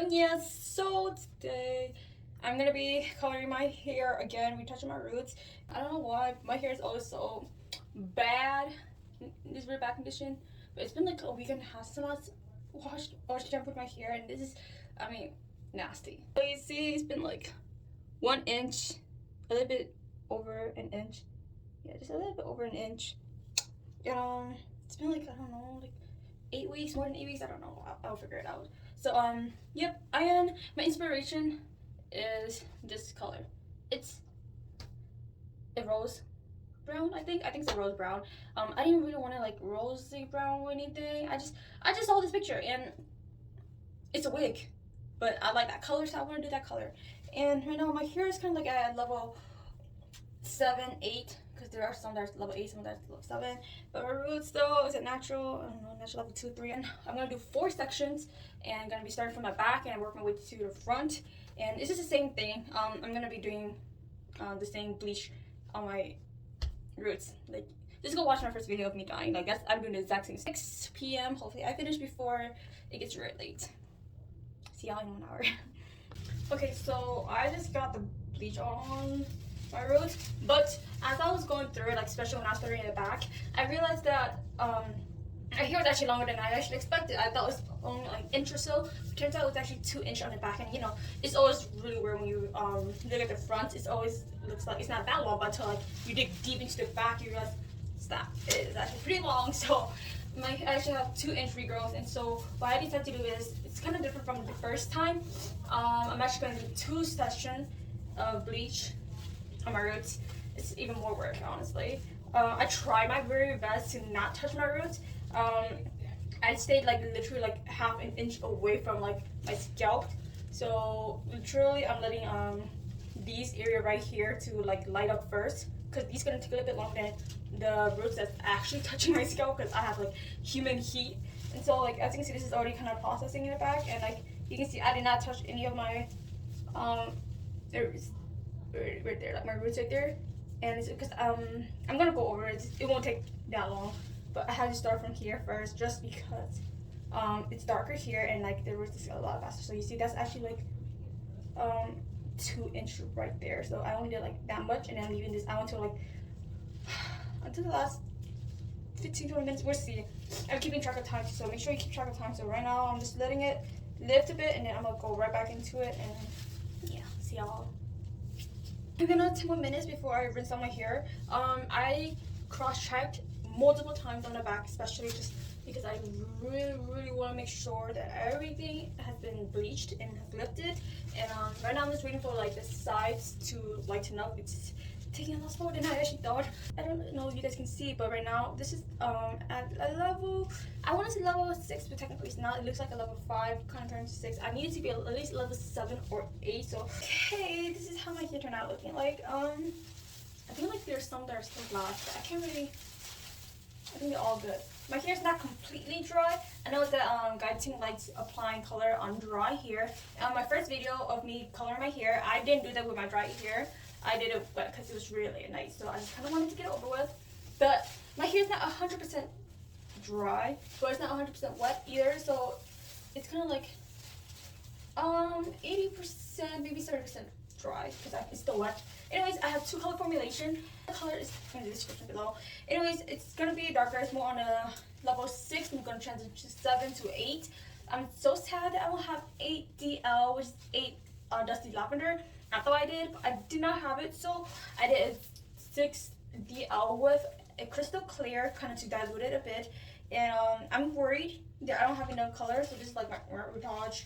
Yes, so today I'm gonna be coloring my hair again, retouching my roots. I don't know why my hair is always so bad in this very bad condition, but it's been like a week and a half since I last washed shampooed my hair, and this is, I mean, nasty. So you see, it's been like 1 inch, a little bit over an inch. Yeah, just a little bit over an inch. It's been like, I don't know, like 8 weeks, more than 8 weeks. I don't know. I'll figure it out. So yep. And my inspiration is this color. It's a rose brown. I think it's a rose brown. I didn't really want to like rosy brown or anything. I just saw this picture and it's a wig, but I like that color, so I want to do that color. And right now my hair is kind of like at level 7, 8, because there are some that's level 8, some that's level 7. But my roots though is it natural? I don't know, natural level 2, 3. And I'm gonna do 4 sections, and I'm gonna be starting from my back and work my way to the front. And it's just the same thing. I'm gonna be doing the same bleach on my roots. Like, just go watch my first video of me dyeing. Like I'm doing the exact same. 6 p.m. Hopefully I finish before it gets really late. See y'all in 1 hour. Okay, so I just got the bleach on my roots, but as I was going through it, like especially when I was starting it back, I realized that my hair was actually longer than I actually expected. I thought it was only like inch or so. It turns out it was actually 2 inches on the back, and you know, it's always really weird when you look at the front. It always looks like it's not that long, but until like you dig deep into the back, you realize stop, it is actually pretty long. So I actually have 2-inch regrowth, and so what I decided to do is it's kind of different from the first time. I'm actually going to do 2 sessions of bleach on my roots. It's even more work, honestly. I try my very best to not touch my roots. I stayed like literally like half an inch away from like my scalp. So literally I'm letting these area right here to like light up first, because these gonna take a little bit longer than the roots that's actually touching my scalp, because I have like human heat. And so like as you can see, this is already kind of processing in the back, and like you can see I did not touch any of my there's right there, like my roots right there. And it's because I'm gonna go over it. It won't take that long, but I had to start from here first just because it's darker here, and like the roots is a lot faster. So you see that's actually like 2 inch right there. So I only did like that much, and then leaving this out until like until the last 15-20 minutes. We'll see. I'm keeping track of time, so make sure you keep track of time. So right now I'm just letting it lift a bit, and then I'm gonna go right back into it, and yeah, see y'all. I'm gonna 10 more minutes before I rinse out my hair. I cross-checked multiple times on the back, especially just because I really want to make sure that everything has been bleached and has lifted. And right now I'm just waiting for like the sides to lighten up. It's taking a lot slower than I actually thought. I don't know if you guys can see, but right now this is at a level, I want to say level 6, but technically it's not. It looks like a level 5, kind of turns to 6. I need it to be at least level 7 or 8. So okay, this is how my hair turned out looking like. I feel like there's some that are still left, but I can't really, I think they're all good. My hair is not completely dry. I know that guide team likes applying color on dry hair. My first video of me coloring my hair, I didn't do that with my dry hair. I did it wet because it was really nice, so I just kind of wanted to get it over with. But my hair is not 100% dry, but it's not 100% wet either, so it's kind of like 80%, maybe 70% dry, because it's still wet. Anyways, I have 2 color formulation. The color is in the description below. Anyways, it's gonna be darker. It's more on a level 6. I'm gonna transition to 7 to 8. I'm so sad that I don't have 8 DL, which is 8 Dusty Lavender. I thought I did, but I did not have it, so I did 6 DL with a crystal clear, kind of to dilute it a bit. And I'm worried that I don't have enough color, so this is like my retouch,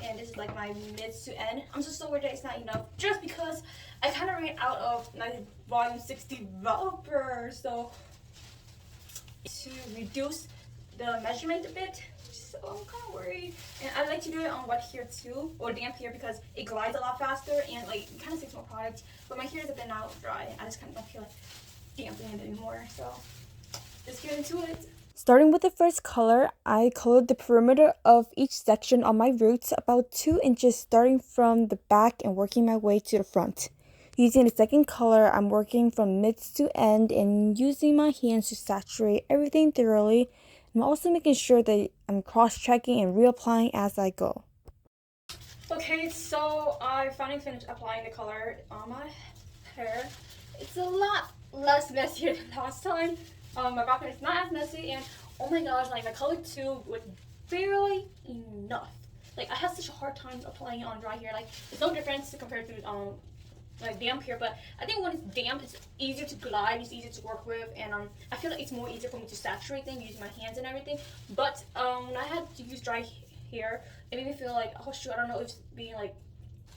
and this is like my mids to end. I'm just so worried that it's not enough, just because I kind of ran out of my volume 6 developer. So to reduce the measurement a bit, so I'm kind of worried. And I like to do it on wet hair too, or damp hair, because it glides a lot faster and like it kind of saves more product. But my hair is a bit now dry. I just kind of don't feel like damping it anymore. So let's get into it. Starting with the first color, I colored the perimeter of each section on my roots about 2 inches, starting from the back and working my way to the front. Using the second color, I'm working from mids to end and using my hands to saturate everything thoroughly. I'm also making sure that I'm cross-checking and reapplying as I go. Okay, so I finally finished applying the color on my hair. It's a lot less messier than last time. My back is not as messy, and oh my gosh, like my color tube was barely enough. Like I had such a hard time applying it on dry hair. Like it's no difference compared to like damp hair, but I think when it's damp, it's easier to glide, it's easier to work with, and I feel like it's more easier for me to saturate things using my hands and everything. But when I had to use dry hair, it made me feel like, oh shoot, I don't know if it's being like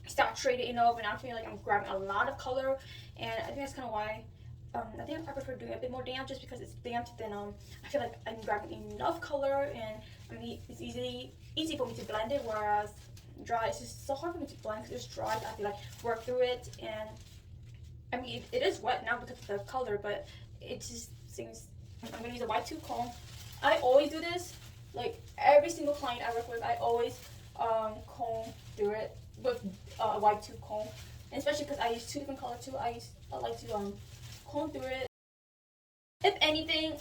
saturated enough, and I feel like I'm grabbing a lot of color, and I think that's kind of why. I think I prefer doing a bit more damp just because it's damp. Then I feel like I'm grabbing enough color, and I mean it's easy for me to blend it. Whereas dry, it's just so hard for me to blend because it's dry. I have to like work through it, and I mean it is wet now because of the color, but it just seems. I'm gonna use a white tooth comb. I always do this. Like every single client I work with, I always comb through it with a white tooth comb, and especially because I use two different colors too. I like to comb through it. If anything,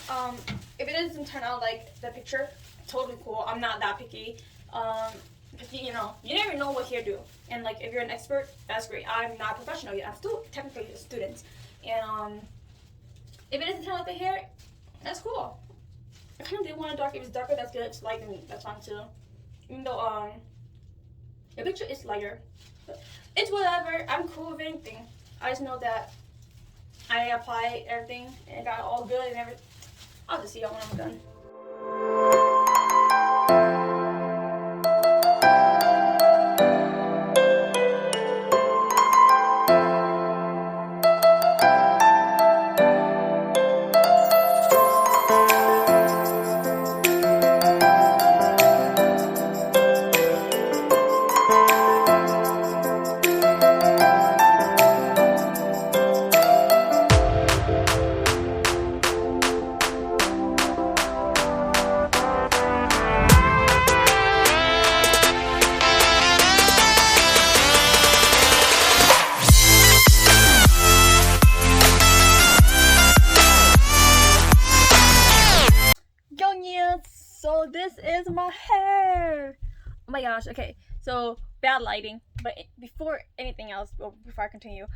if it doesn't turn out like the picture, totally cool. I'm not that picky. Because you know, you never know what hair do. And like if you're an expert, that's great. I'm not a professional yet. I'm still technically a student. And if it doesn't turn out like the hair, that's cool. I kind of did want it dark. If it's darker, that's good. If it's light, then that's fine too. Even though the picture is lighter, but it's whatever. I'm cool with anything. I just know that I applied everything and it got all good and everything. I'll just see y'all when I'm done. So this is my hair. Oh my gosh. Okay, so bad lighting, but before anything else, well, before I continue,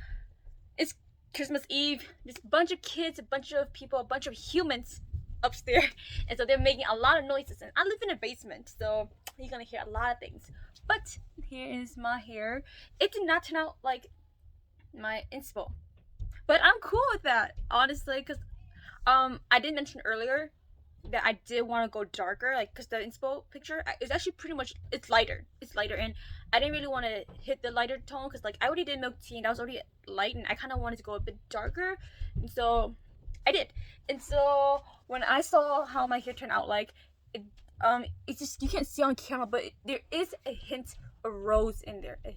it's Christmas Eve. There's a bunch of kids, a bunch of people, a bunch of humans upstairs, and so they're making a lot of noises. And I live in a basement, so you're gonna hear a lot of things. But here is my hair. It did not turn out like my inspo, but I'm cool with that, honestly, because I did mention earlier that I did want to go darker, like because the inspo picture is actually pretty much it's lighter, and I didn't really want to hit the lighter tone because like I already did milk tea and that was already light, and I kind of wanted to go a bit darker, and so I did. And so when I saw how my hair turned out, like it's just, you can't see on camera, but there is a hint of rose in there, a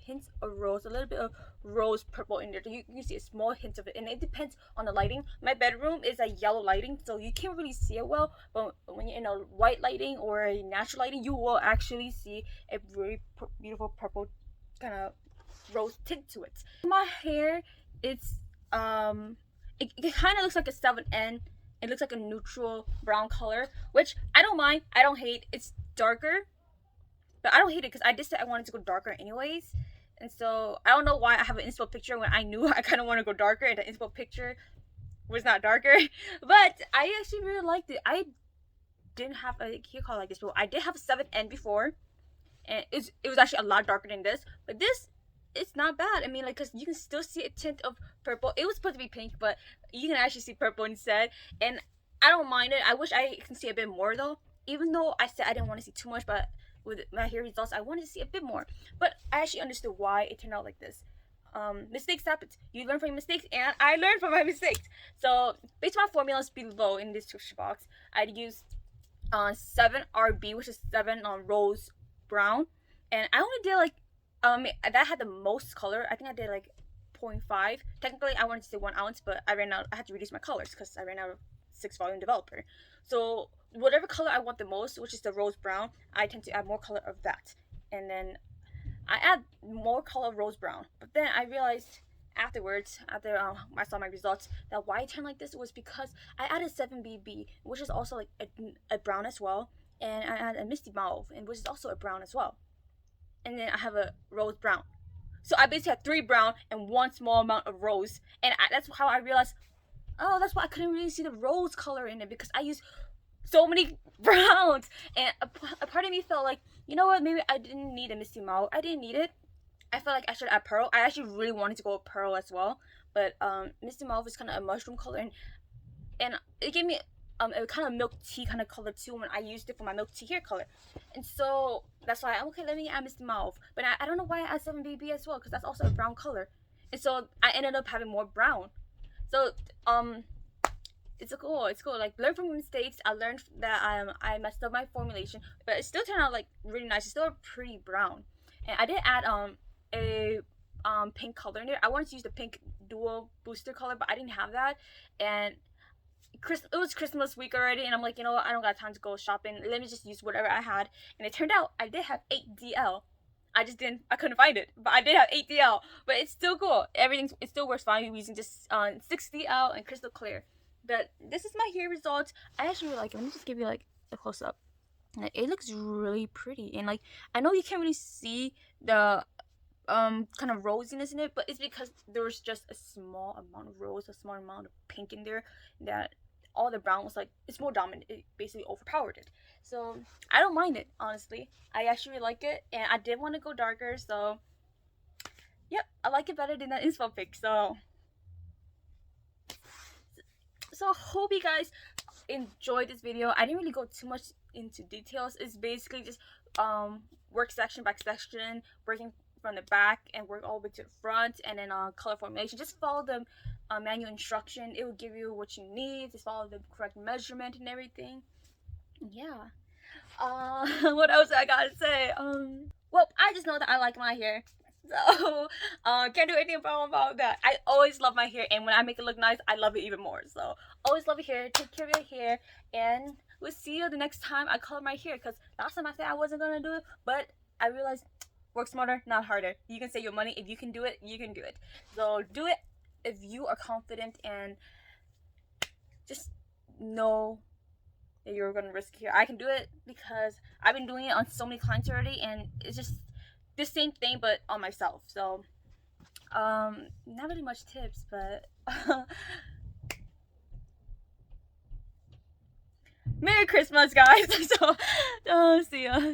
little bit of rose purple in there. You can see a small hint of it, and it depends on the lighting. My bedroom is a yellow lighting, so you can't really see it well, but when you're in a white lighting or a natural lighting, you will actually see a very beautiful purple kind of rose tint to it. My hair, it's it kind of looks like a 7N. It looks like a neutral brown color, which I don't mind, I don't hate. It's darker, but I don't hate it because I did say I wanted to go darker anyways. And so I don't know why I have an inspo picture when I knew I kind of want to go darker, and the inspo picture was not darker. But I actually really liked it. I didn't have a hair color like this before. I did have a 7N before, and it was actually a lot darker than this. But this, it's not bad. I mean, like, because you can still see a tint of purple. It was supposed to be pink, but you can actually see purple instead. And I don't mind it. I wish I can see a bit more though. Even though I said I didn't want to see too much, but with my hair results, I wanted to see a bit more. But I actually understood why it turned out like this. Mistakes happen. You learn from your mistakes, and I learned from my mistakes. So based on my formulas below in this description box, I'd use 7RB, which is 7 on rose brown, and I only did like that had the most color. I think I did like 0.5. Technically, I wanted to say 1 ounce, but I ran out. I had to reduce my colors because I ran out of 6-volume developer. So whatever color I want the most, which is the rose brown, I tend to add more color of that, and then I add more color of rose brown. But then I realized afterwards, after I saw my results, that why it turned like this was because I added 7BB, which is also like a brown as well, and I added a misty mauve, and which is also a brown as well. and then I have a rose brown. So I basically have 3 brown and 1 small amount of rose, and that's how I realized, oh, that's why I couldn't really see the rose color in it, because I used so many browns. And a part of me felt like, you know what, maybe I didn't need a Misty Mauve. I didn't need it. I felt like I should add pearl. I actually really wanted to go with pearl as well, but Misty Mauve is kind of a mushroom color, and it gave me a kind of milk tea kind of color too when I used it for my milk tea hair color. And so that's why I'm okay, let me add Misty Mauve. But I don't know why I add 7BB as well, because that's also a brown color. And so I ended up having more brown. So it's cool. Like, learn from mistakes. I learned that I messed up my formulation, but it still turned out like really nice. It's still a pretty brown. And I did add a pink color in there. I wanted to use the pink dual booster color, but I didn't have that. And it was Christmas week already, and I'm like, you know what, I don't got time to go shopping. Let me just use whatever I had. And it turned out I did have 8DL. I couldn't find it, but I did have 8DL. But it's still cool. It still works fine using just 6DL and crystal clear. But this is my hair results. I actually really like it. Let me just give you like a close up. It looks really pretty, and like, I know you can't really see the kind of rosiness in it, but it's because there was just a small amount of rose, a small amount of pink in there, that all the brown was like, it's more dominant. It basically overpowered it. So I don't mind it, honestly. I actually like it, and I did want to go darker, so yep, I like it better than that inspo pic. So hope you guys enjoyed this video. I didn't really go too much into details. It's basically just work section by section, working from the back and work all the way to the front, and then color formulation. Just follow the manual instruction. It will give you what you need. Just follow the correct measurement and everything. Yeah. What else I gotta say? Well, I just know that I like my hair, so can't do anything about that. I always love my hair, and when I make it look nice, I love it even more. So always love your hair. Take care of your hair, and we'll see you the next time I color my hair. Because last time I said I wasn't gonna do it, but I realized, work smarter, not harder. You can save your money. If you can do it, you can do it. So do it if you are confident, and just know that you're gonna risk here. I can do it because I've been doing it on so many clients already, and it's just the same thing but on myself. So not really much tips, but Merry Christmas, guys. So see ya.